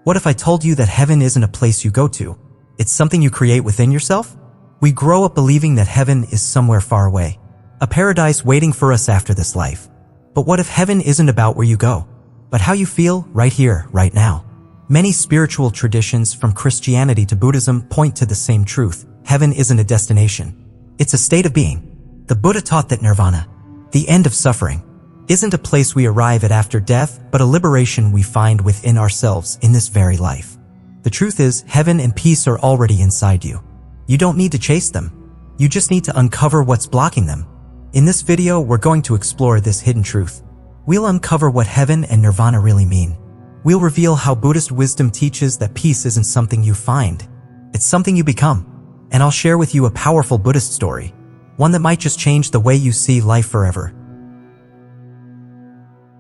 What if I told you that heaven isn't a place you go to? It's something you create within yourself? We grow up believing that heaven is somewhere far away, a paradise waiting for us after this life. But what if heaven isn't about where you go, but how you feel right here, right now? Many spiritual traditions from Christianity to Buddhism point to the same truth. Heaven isn't a destination. It's a state of being. The Buddha taught that nirvana, the end of suffering, isn't a place we arrive at after death, but a liberation we find within ourselves in this very life. The truth is, heaven and peace are already inside you. You don't need to chase them. You just need to uncover what's blocking them. In this video, we're going to explore this hidden truth. We'll uncover what heaven and nirvana really mean. We'll reveal how Buddhist wisdom teaches that peace isn't something you find. It's something you become. And I'll share with you a powerful Buddhist story, one that might just change the way you see life forever.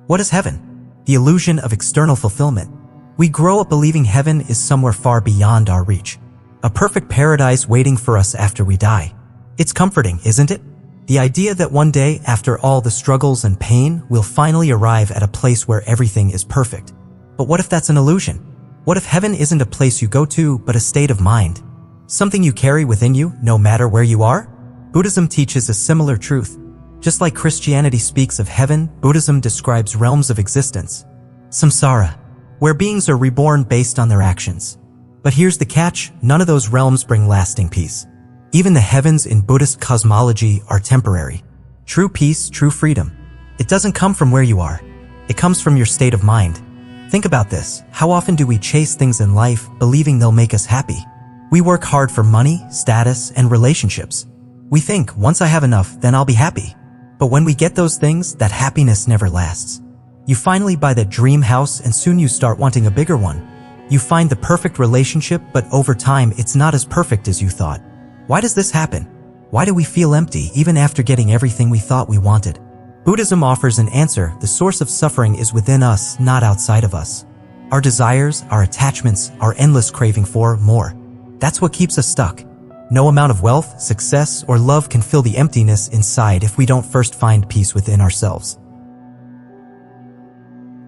What is heaven? The illusion of external fulfillment. We grow up believing heaven is somewhere far beyond our reach, a perfect paradise waiting for us after we die. It's comforting, isn't it? The idea that one day, after all the struggles and pain, we'll finally arrive at a place where everything is perfect. But what if that's an illusion? What if heaven isn't a place you go to, but a state of mind? Something you carry within you, no matter where you are? Buddhism teaches a similar truth. Just like Christianity speaks of heaven, Buddhism describes realms of existence. Samsara, where beings are reborn based on their actions. But here's the catch, none of those realms bring lasting peace. Even the heavens in Buddhist cosmology are temporary. True peace, true freedom. It doesn't come from where you are. It comes from your state of mind. Think about this. How often do we chase things in life, believing they'll make us happy? We work hard for money, status, and relationships. We think, once I have enough, then I'll be happy. But when we get those things, that happiness never lasts. You finally buy that dream house and soon you start wanting a bigger one. You find the perfect relationship, but over time, it's not as perfect as you thought. Why does this happen? Why do we feel empty even after getting everything we thought we wanted? Buddhism offers an answer. The source of suffering is within us, not outside of us. Our desires, our attachments, our endless craving for more. That's what keeps us stuck. No amount of wealth, success, or love can fill the emptiness inside if we don't first find peace within ourselves.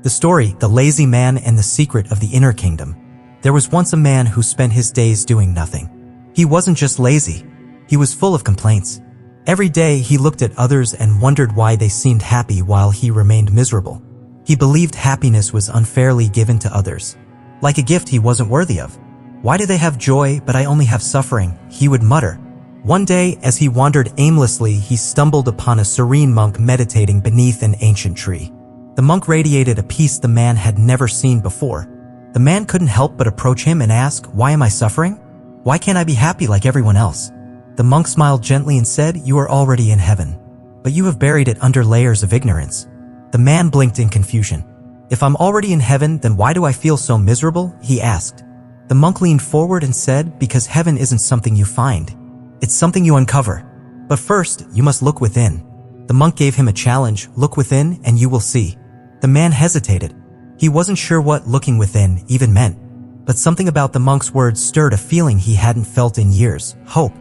The story, The Lazy Man and the Secret of the Inner Kingdom. There was once a man who spent his days doing nothing. He wasn't just lazy. He was full of complaints. Every day he looked at others and wondered why they seemed happy while he remained miserable. He believed happiness was unfairly given to others, like a gift he wasn't worthy of. Why do they have joy, but I only have suffering? He would mutter. One day, as he wandered aimlessly, he stumbled upon a serene monk meditating beneath an ancient tree. The monk radiated a peace the man had never seen before. The man couldn't help but approach him and ask, "Why am I suffering? Why can't I be happy like everyone else?" The monk smiled gently and said, "You are already in heaven, but you have buried it under layers of ignorance." The man blinked in confusion. "If I'm already in heaven, then why do I feel so miserable?" he asked. The monk leaned forward and said, "Because heaven isn't something you find. It's something you uncover. But first, you must look within." The monk gave him a challenge, "Look within and you will see." The man hesitated. He wasn't sure what looking within even meant. But something about the monk's words stirred a feeling he hadn't felt in years, hope.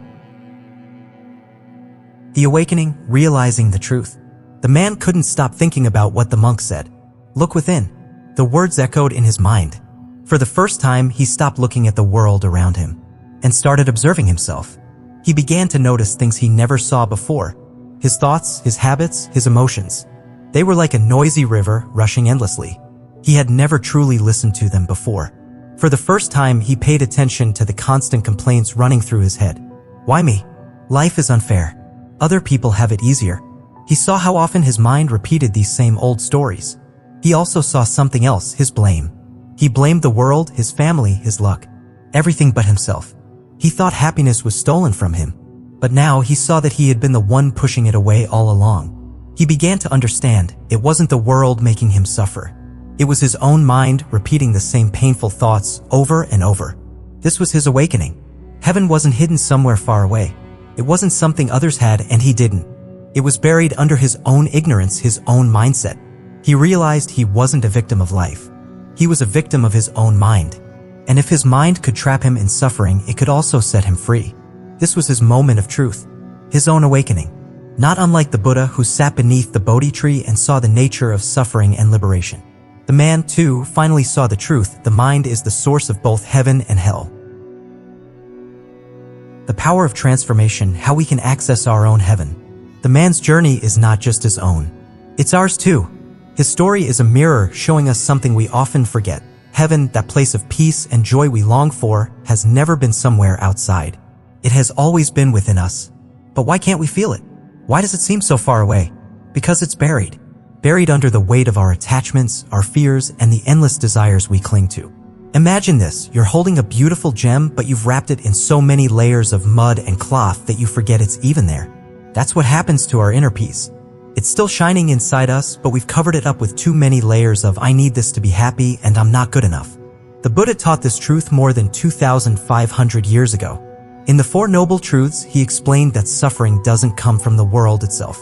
The awakening, realizing the truth. The man couldn't stop thinking about what the monk said. Look within. The words echoed in his mind. For the first time, he stopped looking at the world around him and started observing himself. He began to notice things he never saw before. His thoughts, his habits, his emotions. They were like a noisy river rushing endlessly. He had never truly listened to them before. For the first time, he paid attention to the constant complaints running through his head. Why me? Life is unfair. Other people have it easier. He saw how often his mind repeated these same old stories. He also saw something else, his blame. He blamed the world, his family, his luck. Everything but himself. He thought happiness was stolen from him. But now he saw that he had been the one pushing it away all along. He began to understand it wasn't the world making him suffer. It was his own mind repeating the same painful thoughts over and over. This was his awakening. Heaven wasn't hidden somewhere far away. It wasn't something others had and he didn't. It was buried under his own ignorance, his own mindset. He realized he wasn't a victim of life. He was a victim of his own mind. And if his mind could trap him in suffering, it could also set him free. This was his moment of truth, his own awakening. Not unlike the Buddha who sat beneath the Bodhi tree and saw the nature of suffering and liberation. The man, too, finally saw the truth. The mind is the source of both heaven and hell. The power of transformation, how we can access our own heaven. The man's journey is not just his own. It's ours too. His story is a mirror showing us something we often forget. Heaven, that place of peace and joy we long for, has never been somewhere outside. It has always been within us. But why can't we feel it? Why does it seem so far away? Because it's buried. Buried under the weight of our attachments, our fears, and the endless desires we cling to. Imagine this, you're holding a beautiful gem, but you've wrapped it in so many layers of mud and cloth that you forget it's even there. That's what happens to our inner peace. It's still shining inside us, but we've covered it up with too many layers of I need this to be happy and I'm not good enough. The Buddha taught this truth more than 2,500 years ago. In the Four Noble Truths, he explained that suffering doesn't come from the world itself.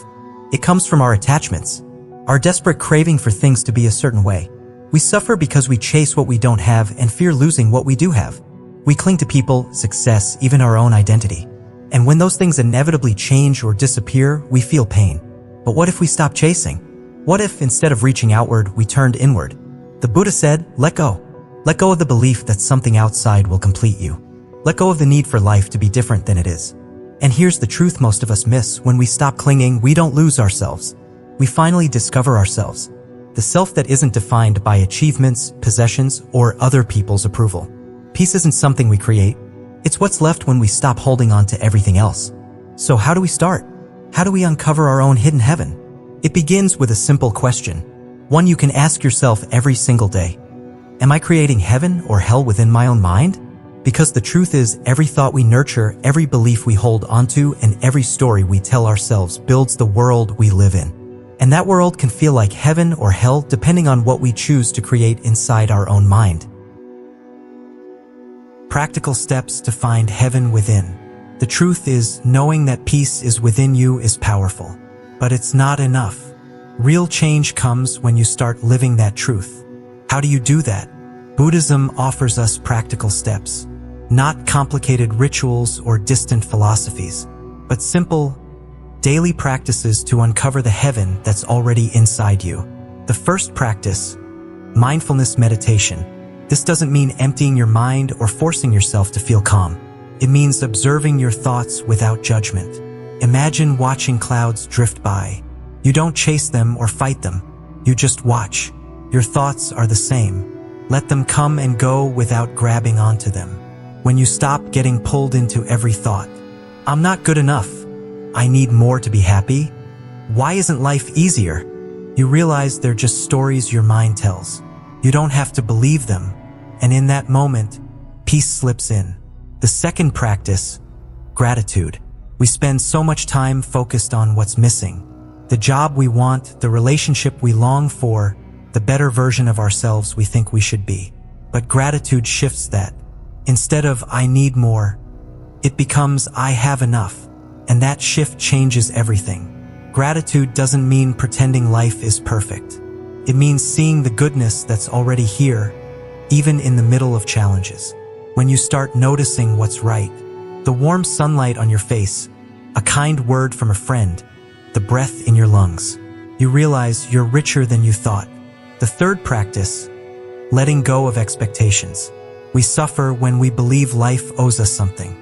It comes from our attachments, our desperate craving for things to be a certain way. We suffer because we chase what we don't have and fear losing what we do have. We cling to people, success, even our own identity. And when those things inevitably change or disappear, we feel pain. But what if we stop chasing? What if, instead of reaching outward, we turned inward? The Buddha said, let go. Let go of the belief that something outside will complete you. Let go of the need for life to be different than it is. And here's the truth most of us miss. When we stop clinging, we don't lose ourselves. We finally discover ourselves. The self that isn't defined by achievements, possessions, or other people's approval. Peace isn't something we create. It's what's left when we stop holding on to everything else. So how do we start? How do we uncover our own hidden heaven? It begins with a simple question, one you can ask yourself every single day. Am I creating heaven or hell within my own mind? Because the truth is, every thought we nurture, every belief we hold onto, and every story we tell ourselves builds the world we live in. And that world can feel like heaven or hell depending on what we choose to create inside our own mind. Practical steps to find heaven within. The truth is, knowing that peace is within you is powerful. But it's not enough. Real change comes when you start living that truth. How do you do that? Buddhism offers us practical steps. Not complicated rituals or distant philosophies, but simple, daily practices to uncover the heaven that's already inside you. The first practice, mindfulness meditation. This doesn't mean emptying your mind or forcing yourself to feel calm. It means observing your thoughts without judgment. Imagine watching clouds drift by. You don't chase them or fight them. You just watch. Your thoughts are the same. Let them come and go without grabbing onto them. When you stop getting pulled into every thought, I'm not good enough. I need more to be happy. Why isn't life easier? You realize they're just stories your mind tells. You don't have to believe them. And in that moment, peace slips in. The second practice, gratitude. We spend so much time focused on what's missing. The job we want, the relationship we long for, the better version of ourselves we think we should be. But gratitude shifts that. Instead of I need more, it becomes I have enough. And that shift changes everything. Gratitude doesn't mean pretending life is perfect. It means seeing the goodness that's already here, even in the middle of challenges. When you start noticing what's right, the warm sunlight on your face, a kind word from a friend, the breath in your lungs, you realize you're richer than you thought. The third practice, letting go of expectations. We suffer when we believe life owes us something,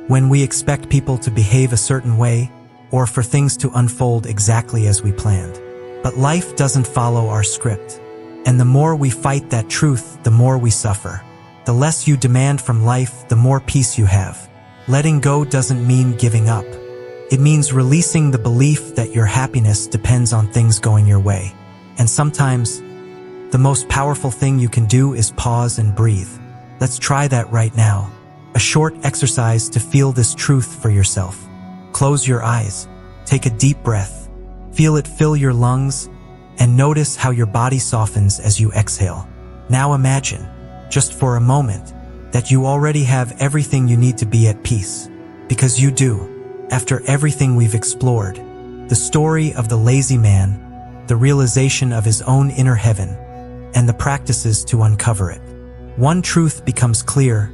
when we expect people to behave a certain way, or for things to unfold exactly as we planned. But life doesn't follow our script. And the more we fight that truth, the more we suffer. The less you demand from life, the more peace you have. Letting go doesn't mean giving up. It means releasing the belief that your happiness depends on things going your way. And sometimes, the most powerful thing you can do is pause and breathe. Let's try that right now. A short exercise to feel this truth for yourself. Close your eyes. Take a deep breath. Feel it fill your lungs, and notice how your body softens as you exhale. Now imagine, just for a moment, that you already have everything you need to be at peace. Because you do. After everything we've explored, the story of the lazy man, the realization of his own inner heaven, and the practices to uncover it. One truth becomes clear: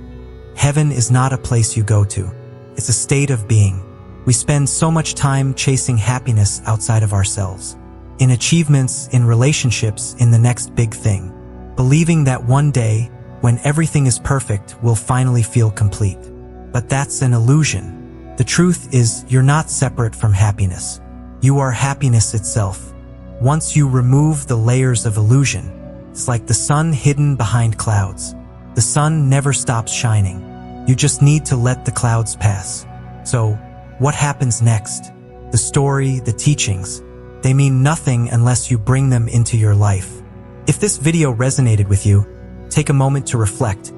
heaven is not a place you go to. It's a state of being. We spend so much time chasing happiness outside of ourselves. In achievements, in relationships, in the next big thing. believing that one day, when everything is perfect, we'll finally feel complete. But that's an illusion. The truth is, you're not separate from happiness. You are happiness itself. Once you remove the layers of illusion, it's like the sun hidden behind clouds. The sun never stops shining. You just need to let the clouds pass. So, what happens next? The story, the teachings, they mean nothing unless you bring them into your life. If this video resonated with you, take a moment to reflect.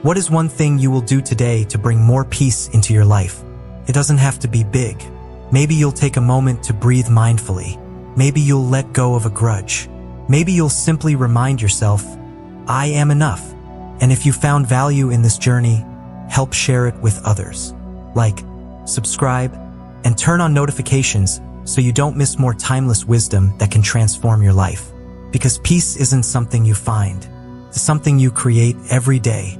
What is one thing you will do today to bring more peace into your life? It doesn't have to be big. Maybe you'll take a moment to breathe mindfully. Maybe you'll let go of a grudge. Maybe you'll simply remind yourself, I am enough. And if you found value in this journey, help share it with others. Like, subscribe, and turn on notifications so you don't miss more timeless wisdom that can transform your life. Because peace isn't something you find, it's something you create every day.